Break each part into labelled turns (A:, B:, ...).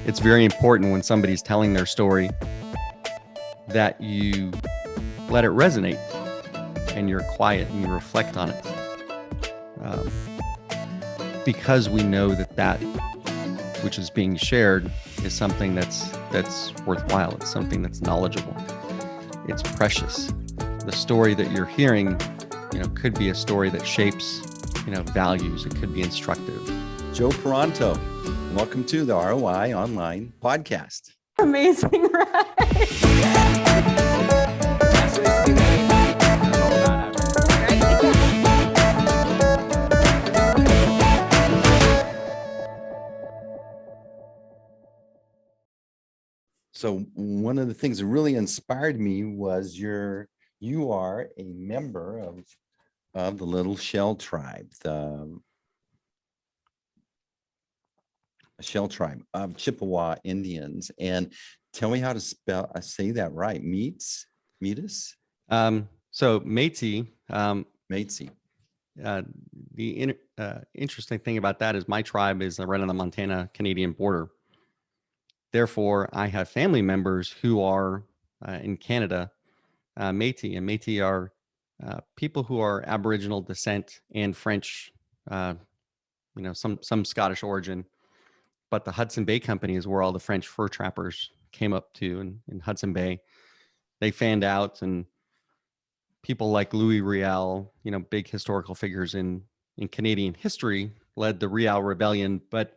A: It's very important when somebody's telling their story that you let it resonate and you're quiet and you reflect on it. Because we know that which is being shared is something that's worthwhile. It's something that's knowledgeable. It's precious. The story that you're hearing, could be a story that shapes, values. It could be instructive.
B: Joe Paranteau, welcome to the ROI Online Podcast.
C: Amazing, right?
B: So one of the things that really inspired me was you are a member of the Little Shell Tribe, the Shell Tribe of Chippewa Indians. And tell me how to say that right. Metis?
A: So Métis.
B: Métis.
A: The interesting thing about that is my tribe is right on the Montana-Canadian border. Therefore, I have family members who are in Canada, Métis, and Métis are people who are Aboriginal descent and French, some Scottish origin. But the Hudson Bay Company is where all the French fur trappers came up to in Hudson Bay. They fanned out, and people like Louis Riel, big historical figures in Canadian history, led the Riel Rebellion. But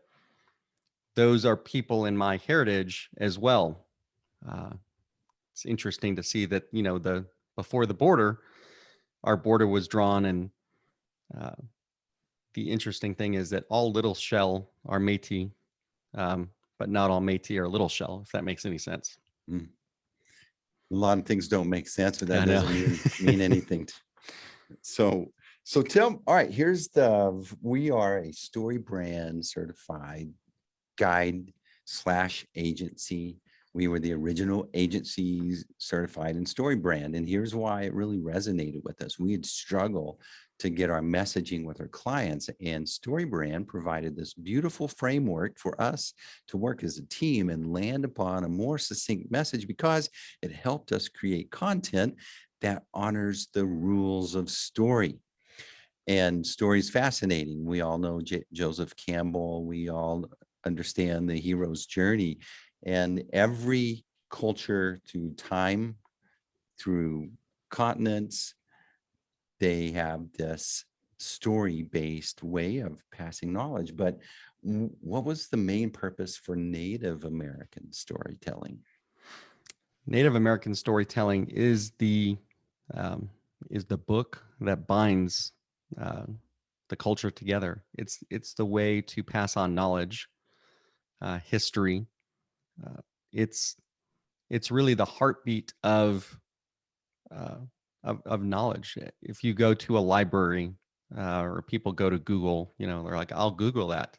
A: those are people in my heritage as well. It's interesting to see that, before the border, our border was drawn. And the interesting thing is that all Little Shell are Métis, but not all Métis are Little Shell, if that makes any sense.
B: Mm. A lot of things don't make sense, but that doesn't mean anything. So all right, we are a Story Brand certified guide / agency. We were the original agencies certified in Story Brand. And here's why it really resonated with us. We had struggled to get our messaging with our clients, and Story Brand provided this beautiful framework for us to work as a team and land upon a more succinct message, because it helped us create content that honors the rules of story. And story is fascinating. We all know Joseph Campbell. We all understand the hero's journey, and every culture through time, through continents, they have this story-based way of passing knowledge. But what was the main purpose for Native American storytelling?
A: Native American storytelling is the book that binds the culture together. It's the way to pass on knowledge, history. It's really the heartbeat of knowledge. If you go to a library or people go to Google, they're like, I'll Google that.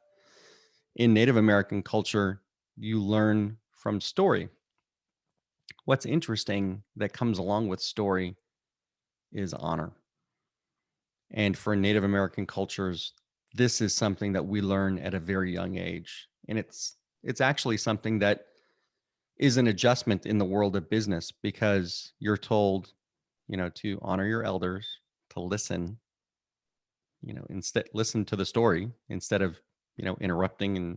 A: In Native American culture, you learn from story. What's interesting that comes along with story is honor. And for Native American cultures, this is something that we learn at a very young age. And it's actually something that is an adjustment in the world of business, because you're told, to honor your elders, to listen, instead listen to the story instead of, interrupting. And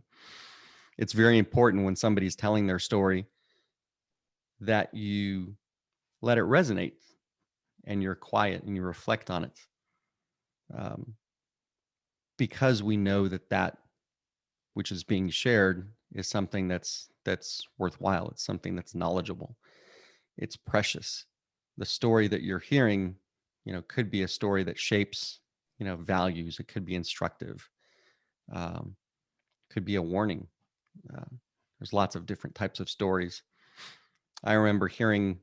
A: it's very important when somebody's telling their story that you let it resonate and you're quiet and you reflect on it. Because we know that which is being shared is something that's worthwhile. It's something that's knowledgeable. It's precious. The story that you're hearing, could be a story that shapes, values. It could be instructive. Could be a warning. There's lots of different types of stories. I remember hearing,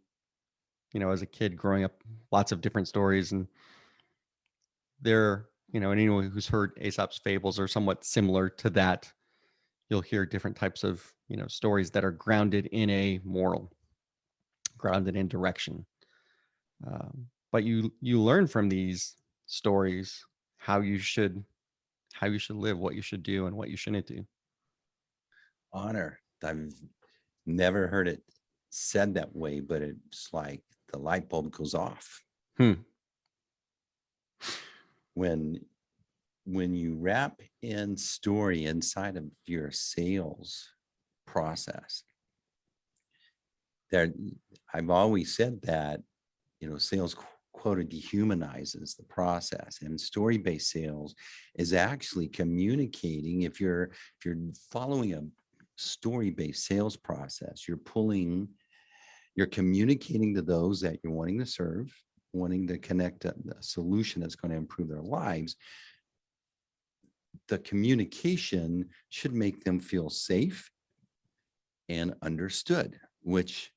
A: as a kid growing up, lots of different stories, and and anyone who's heard Aesop's fables are somewhat similar to that. You'll hear different types of, stories that are grounded in a moral, grounded in direction. But you learn from these stories how you should live, what you should do, and what you shouldn't do.
B: Honor. I've never heard it said that way, but it's like the light bulb goes off when you wrap in story inside of your sales process. There, I've always said that, sales quota dehumanizes the process, and story-based sales is actually communicating. If you're following a story-based sales process, you're communicating to those that you're wanting to serve, wanting to connect a solution that's going to improve their lives. The communication should make them feel safe and understood, which,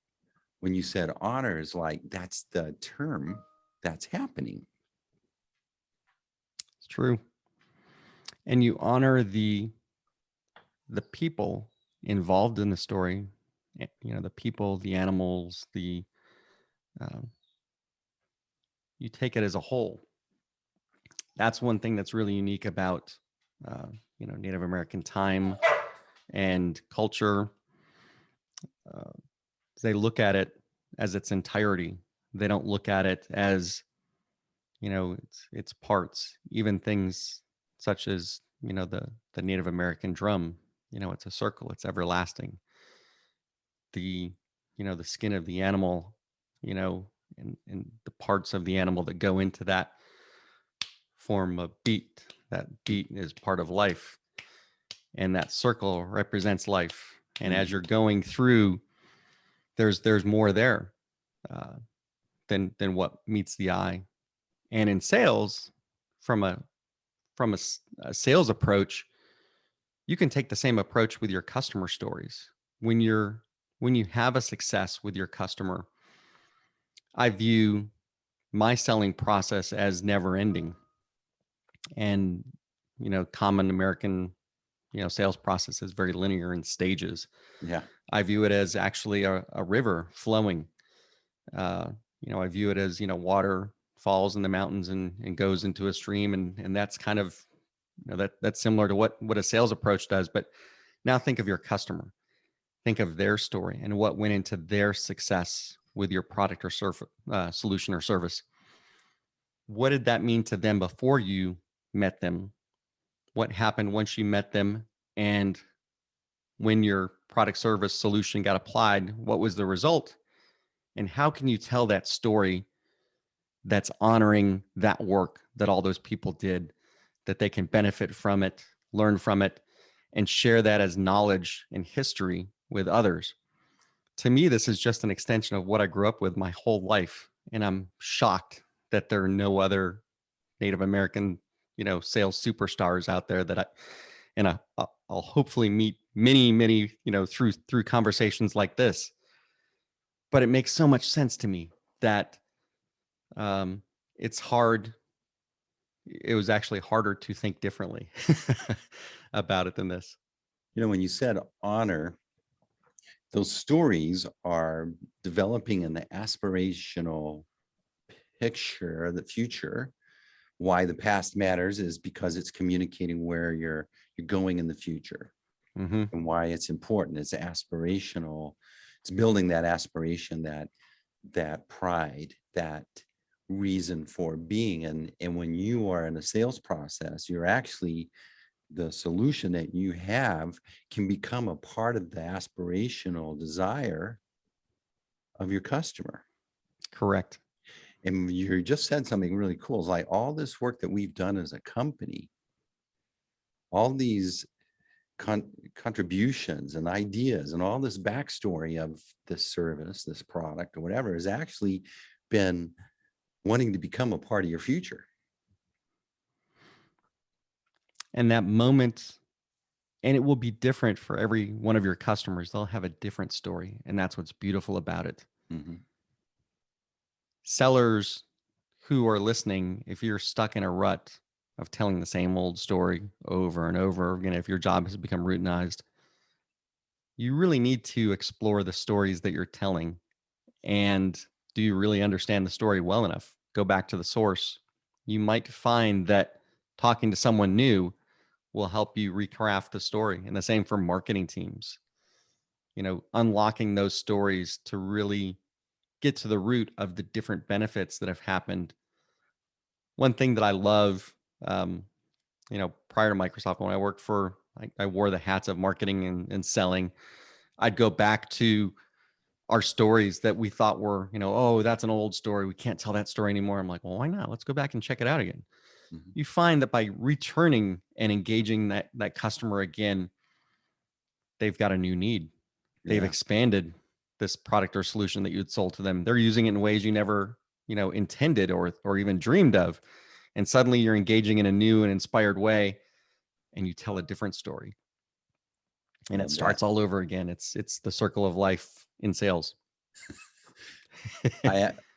B: when you said honor, is like, that's the term that's happening.
A: It's true. And you honor the people involved in the story, the people, the animals, you take it as a whole. That's one thing that's really unique about, Native American time and culture. They look at it as its entirety. They don't look at it as, its parts, even things such as, the Native American drum, it's a circle, it's everlasting. The skin of the animal, and the parts of the animal that go into that form a beat. That beat is part of life, and that circle represents life. And as you're going through, there's more there than what meets the eye. And in sales, from a sales approach, you can take the same approach with your customer stories. When you have a success with your customer, I view my selling process as never ending. And, common American, sales process is very linear in stages.
B: Yeah.
A: I view it as actually a river flowing. I view it as, water falls in the mountains and goes into a stream. And that's kind of, that's similar to what a sales approach does. But now think of your customer. Think of their story and what went into their success with your product or solution or service. What did that mean to them before you met them? What happened once you met them? And when your product, service, solution got applied, what was the result? And how can you tell that story that's honoring that work that all those people did, that they can benefit from it, learn from it, and share that as knowledge and history with others? To me, this is just an extension of what I grew up with my whole life. And I'm shocked that there are no other Native American, sales superstars out there that I'll hopefully meet many, through conversations like this. But it makes so much sense to me that it's hard. It was actually harder to think differently about it than this.
B: When you said honor, those stories are developing an aspirational picture of the future. Why the past matters is because it's communicating where you're going in the future, and why it's important. It's aspirational. It's building that aspiration, that pride, that reason for being. And when you are in a sales process, you're actually, the solution that you have can become a part of the aspirational desire of your customer.
A: Correct.
B: And you just said something really cool. It's like all this work that we've done as a company, all these contributions and ideas and all this backstory of this service, this product or whatever, has actually been wanting to become a part of your future.
A: And that moment, and it will be different for every one of your customers. They'll have a different story. And that's what's beautiful about it. Sellers who are listening, if you're stuck in a rut of telling the same old story over and over again, if your job has become routinized, you really need to explore the stories that you're telling. And do you really understand the story well enough? Go back to the source. You might find that talking to someone new will help you recraft the story. And the same for marketing teams. unlocking those stories to really get to the root of the different benefits that have happened. One thing that I love, prior to Microsoft, when I worked for, I wore the hats of marketing and selling. I'd go back to our stories that we thought were, oh, that's an old story, we can't tell that story anymore. I'm like, well, why not? Let's go back and check it out again.
B: Mhm.
A: You find that by returning and engaging that customer again, they've got a new need. They've
B: Yeah.
A: expanded this product or solution that you had sold to them. They're using it in ways you never, intended or even dreamed of. And suddenly you're engaging in a new and inspired way, and you tell a different story. And it
B: Love that.
A: starts all over again. It's the circle of life in sales.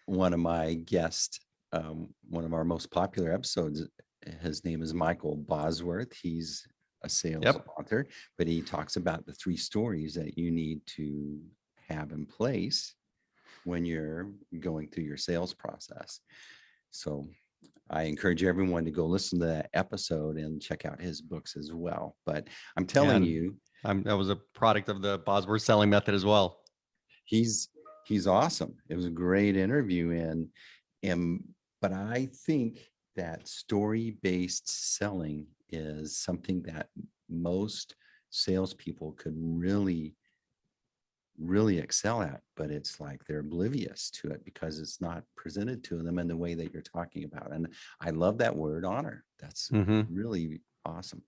B: One of my guests, one of our most popular episodes, his name is Michael Bosworth. He's a sales author, but he talks about the 3 stories that you need to have in place when you're going through your sales process. So I encourage everyone to go listen to that episode and check out his books as well. But I'm telling you,
A: that was a product of the Bosworth selling method as well.
B: He's awesome. It was a great interview, but I think that story-based selling is something that most salespeople could really excel at, but it's like they're oblivious to it because it's not presented to them in the way that you're talking about. And I love that word, honor. That's really awesome.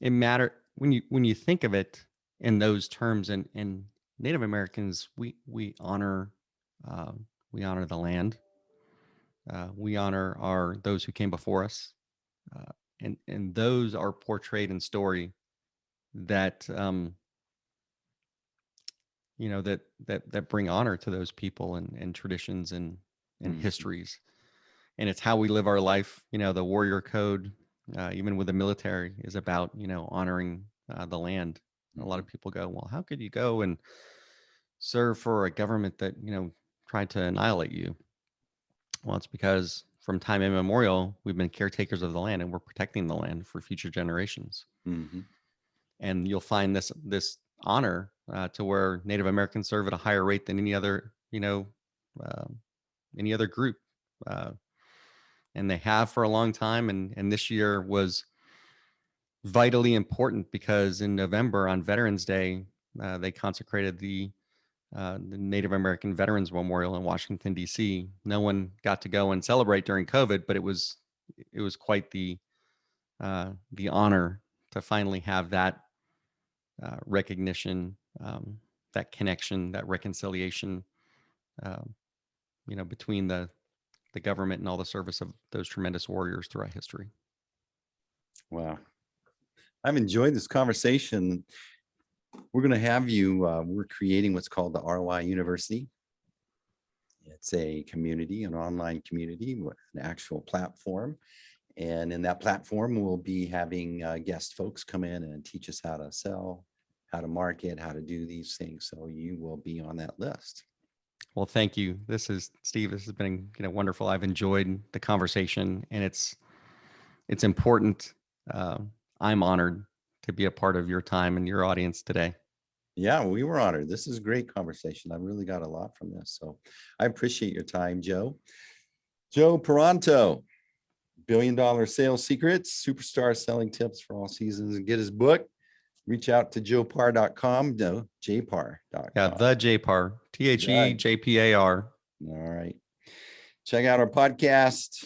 A: It matters when you think of it in those terms, and Native Americans, we honor the land. We honor those who came before us, and those are portrayed in story that that bring honor to those people and traditions and histories. And it's how we live our life. The warrior code, even with the military, is about honoring the land. A lot of people go, well, how could you go and serve for a government that tried to annihilate you? Well, it's because from time immemorial, we've been caretakers of the land, and we're protecting the land for future generations. And you'll find this honor to where Native Americans serve at a higher rate than any other group, and they have for a long time. And this year was vitally important because in November, on Veterans Day, they consecrated the Native American Veterans Memorial in Washington, D.C. No one got to go and celebrate during COVID, but it was quite the honor to finally have that recognition, that connection, that reconciliation, between the government and all the service of those tremendous warriors throughout history.
B: Wow. I've enjoyed this conversation. We're going to have you, we're creating what's called the ROI University. It's a community, an online community with an actual platform. And in that platform, we'll be having guest folks come in and teach us how to sell, how to market, how to do these things. So you will be on that list.
A: Well, thank you. Steve, this has been wonderful. I've enjoyed the conversation, and it's important. I'm honored to be a part of your time and your audience today.
B: Yeah, we were honored. This is a great conversation. I really got a lot from this. So I appreciate your time, Joe. Joe Paranteau, $1 Billion Sales Secrets, superstar selling tips for all seasons. And get his book. Reach out to joepar.com. No, jpar.com.
A: Yeah, the JPAR, THEJPAR.
B: All right. Check out our podcast.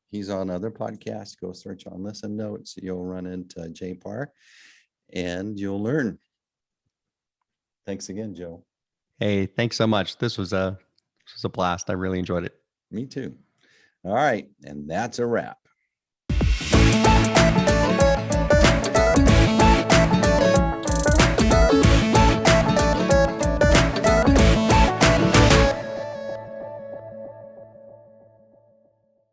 B: He's on other podcasts. Go search on Listen Notes. You'll run into JPAR and you'll learn. Thanks again, Joe.
A: Hey, thanks so much. This was a blast. I really enjoyed it.
B: Me too. All right. And that's a wrap.